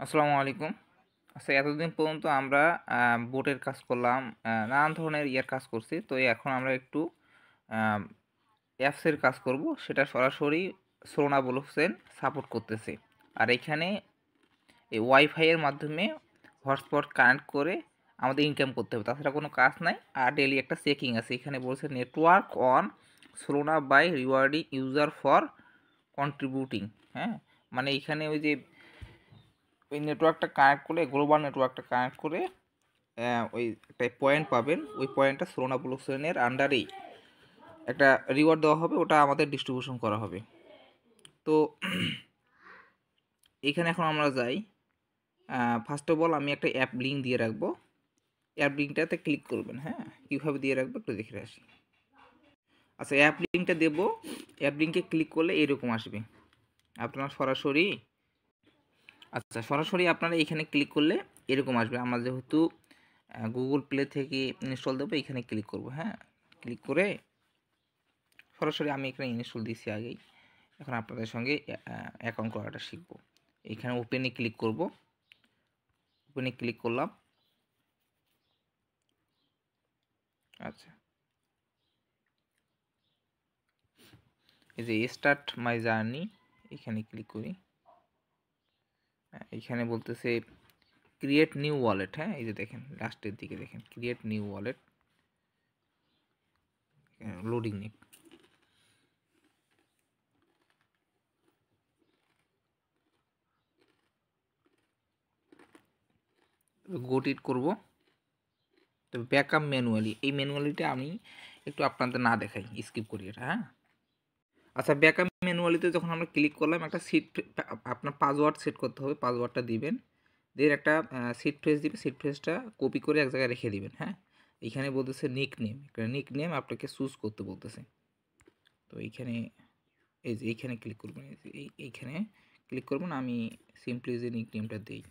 আসসালামু আলাইকুম। আচ্ছা, এতদিন পর্যন্ত আমরা বোটের কাজ করলাম, নানান ধরনের কাজ করছি। তো এখন আমরা একটু আম অ্যাপসের কাজ করব। সেটা সরাসরি সোনা ব্লকচেন সাপোর্ট করতেছে। আর এখানে এই ওয়াইফাই এর মাধ্যমে হটস্পট কানেক্ট করে আমাদের ইনকাম করতে হবে। তাছাড়া কোনো কাজ নাই। আর ডেইলি একটা চেকিং আছে। এখানে বলছে নেটওয়ার্ক অন সোনা by rewarding user for contributing. হ্যাঁ? মানে এখানে ওই নেটওয়ার্কটা কানেক্ট করে, গ্লোবাল নেটওয়ার্কটা কানেক্ট করে ওই একটা পয়েন্ট পাবেন। ওই পয়েন্টটা সোনা ব্লকচেনের আন্ডারেই একটা রিওয়ার্ড দেওয়া হবে, ওটা আমাদের ডিস্ট্রিবিউশন করা হবে। তো এখানে এখন আমরা যাই। ফার্স্ট অফ অল আমি একটা অ্যাপ লিঙ্ক দিয়ে রাখবো। অ্যাপ লিঙ্কটাতে ক্লিক করবেন। হ্যাঁ, কীভাবে দিয়ে রাখবো একটু দেখে আসি। আচ্ছা, অ্যাপ লিঙ্কটা দেবো। অ্যাপ লিঙ্কে ক্লিক করলে এরকম আসবে। আপনারা সরাসরি আপনারা এখানে ক্লিক করলে এরকম আসবে। আমরা যেহেতু গুগল প্লে থেকে ইনস্টল দেবো, এখানে ক্লিক করব। হ্যাঁ, ক্লিক করে সরাসরি আমি এখানে ইনস্টল দিয়েছি আগেই। এখন আপনাদের সঙ্গে অ্যাকাউন্ট করাটা শিখব। এখানে ওপেনে ক্লিক করব। ওপেনে ক্লিক করলাম। আচ্ছা, এই যে স্টার্ট মাই জার্নি, এখানে ক্লিক করি। এখানে বলতেছে ক্রিয়েট নিউ ওয়ালেট। হ্যাঁ, এই যে দেখেন লাস্টের দিকে দেখেন ক্রিয়েট নিউ ওয়ালেট, লোডিং নিক। গোট ইট করবো। তবে ব্যাকআপ ম্যানুয়ালি, এই ম্যানুয়ালিটা আমি একটু আপনাদের না দেখাই, স্কিপ করি এটা। হ্যাঁ, আচ্ছা, ব্যাকআপ ম্যানুয়ালিতে যখন আমরা ক্লিক করলাম, একটা আপনার পাসওয়ার্ড সেট করতে হবে। পাসওয়ার্ডটা দিবেন, দিয়ে একটা সিট ফ্রেজ দিবে। সিট ফ্রেজটা কপি করে এক জায়গায় রেখে দিবেন। হ্যাঁ, এখানে বলতেছে নিক নেম, একটা নিক নেম আপনাকে চুজ করতে বলতেছে। তো এইখানে এই যে এইখানে ক্লিক করবেন। এইখানে ক্লিক করবেন। আমি সিম্পলি যে নিক নেমটা দিই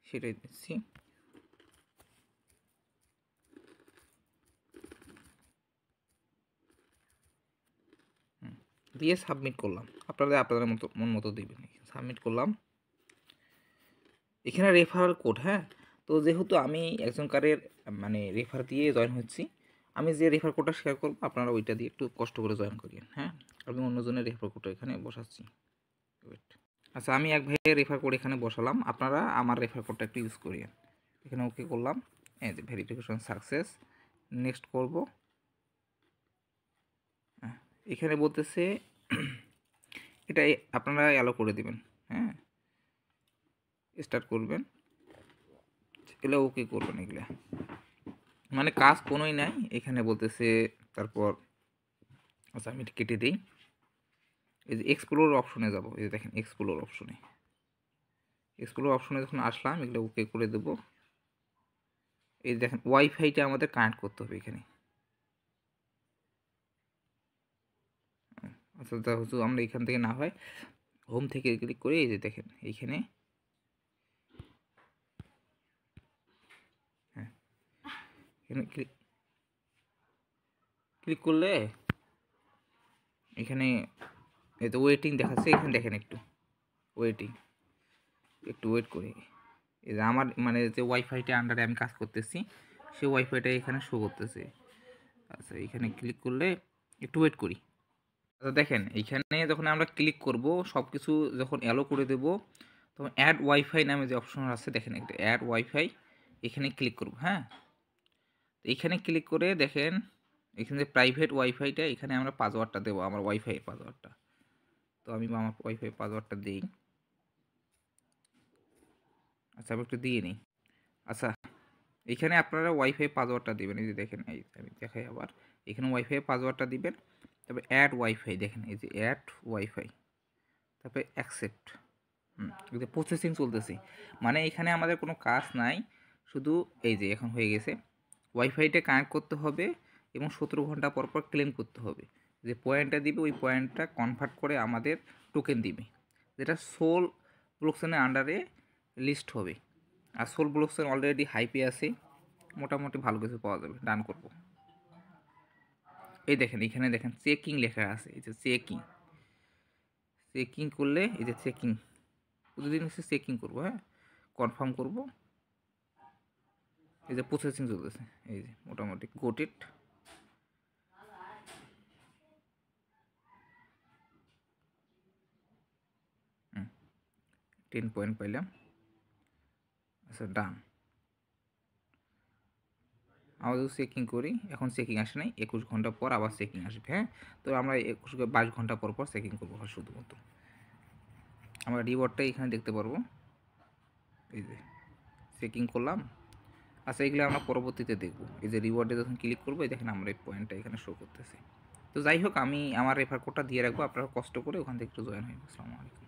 সেটাই দিচ্ছি। দিয়ে সাবমিট করলাম। আপনাদের মন মতো দিবেন। সাবমিট করলাম। এখানে রেফারাল কোড। হ্যাঁ, তো যেহেতু আমি একজনকারের মানে রেফার দিয়ে জয়েন হচ্ছি, আমি যে রেফার কোডটা শেয়ার করবো আপনারা ওইটা দিয়ে একটু কষ্ট করে জয়েন করিয়েন। হ্যাঁ, আমি অন্যজনের রেফার কোডটা এখানে বসাচ্ছি। ওয়েট। আচ্ছা, আমি এক ভাইয়ের রেফার কোড এখানে বসালাম। আপনারা আমার রেফার কোডটা একটু ইউজ করিয়েন। এখানে ওকে করলাম। এই যে ভেরিফিকেশন সাকসেস, নেক্সট করব। এখানে বলতেছে এটা আপনারা অ্যালো করে দিবেন। হ্যাঁ, স্টার্ট করবেন, এগুলো ওকে করবেন। এগুলা মানে কাজ কোনোই নাই এখানে বলতেছে। তারপর আচ্ছা, আমি এটা কেটে দিই। এই যে এক্সপ্লোর অপশনে যাব। এই যে দেখেন এক্সপ্লোর অপশনে যখন আসলাম, এগুলো ওকে করে দেবো। এই দেখেন ওয়াইফাইটা আমাদের কানেক্ট করতে হবে এখানে। আচ্ছা, যেহেতু আমরা এখান থেকে না হয় হোম থেকে ক্লিক করে, এই যে দেখেন এইখানে, হ্যাঁ, এখানে ক্লিক করলে এখানে এই তো ওয়েটিং দেখাচ্ছে। এখানে দেখেন একটু ওয়েট করি। এই যে আমার মানে যে ওয়াইফাইটা আন্ডারে আমি কাজ করতেছি, সেই ওয়াইফাইটা এখানে শো করতেছে। আচ্ছা, এখানে ক্লিক করলে একটু ওয়েট করি। আচ্ছা, দেখেন এইখানে যখন আমরা ক্লিক করব, সব কিছু যখন অ্যালো করে দেব, তখন অ্যাড ওয়াইফাই নামে যে অপশন আছে দেখেন, একটা অ্যাড ওয়াইফাই, এখানে ক্লিক করব। হ্যাঁ, এখানে ক্লিক করে দেখেন এখানে যে প্রাইভেট ওয়াইফাইটা, এখানে আমরা পাসওয়ার্ডটা দেবো, আমার ওয়াইফাইয়ের পাসওয়ার্ডটা। তো আমি আমার ওয়াইফাই পাসওয়ার্ডটা দিই। আচ্ছা, আমি একটু দিয়ে নিই। আচ্ছা, এখানে আপনারা ওয়াইফাই পাসওয়ার্ডটা দিবেন। এই যে দেখেন, এই আমি দেখাই আবার, এখানে ওয়াইফাই পাসওয়ার্ডটা দিবেন। তবে অ্যাড ওয়াইফাই দেখেন, এই যে অ্যাড ওয়াইফাই, তারপরে অ্যাকসেপ্ট। কিন্তু প্রসেসিং চলতেছে, মানে এখানে আমাদের কোনো কাজ নাই। শুধু এই যে এখন হয়ে গেছে। ওয়াইফাইটা কানেক্ট করতে হবে এবং 17 ঘন্টা পর পর ক্লেম করতে হবে। যে পয়েন্টটা দিবে, ওই পয়েন্টটা কনভার্ট করে আমাদের টোকেন দিবে, যেটা সোল ব্লকচেনের আন্ডারে লিস্ট হবে। আর সোল ব্লকচেন অলরেডি হাইপে আছে, মোটামুটি ভালো কিছু পাওয়া যাবে। ডান করব। এই দেখেন এখানে দেখেন চেকিং লেখা আছে। এই যে চেকিং করলে এই যে চেকিং প্রতিদিন এসে চেকিং করবো, হ্যাঁ, কনফার্ম করব। এই যে প্রসেসিং চলতেছে, এই যে মোটামুটি গোট ইট। 10 পয়েন্ট পাইলাম। আচ্ছা, ডান। আমরা যদি চেকিং করি, এখন চেকিং আসে নাই, 21 ঘন্টা পর আবার চেকিং আসবে, হ্যাঁ। তো আমরা 22 ঘন্টা পর পর চেকিং করবো শুধুমাত্র। আমরা রিওয়ার্ডটা এখানে দেখতে পারবো, এই যে চেকিং করলাম। আচ্ছা, এগুলো আমরা পরবর্তীতে দেখবো। এই যে রিওয়ার্ডে যখন ক্লিক করবো, এই দেখেন আমার এই পয়েন্টটা এখানে শো করতেছে। তো যাই হোক, আমি আমার রেফার কোডটা দিয়ে রাখবো, আপনারা কষ্ট করে ওখান থেকে একটু জয়েন হয়ে। আসসালামু আলাইকুম।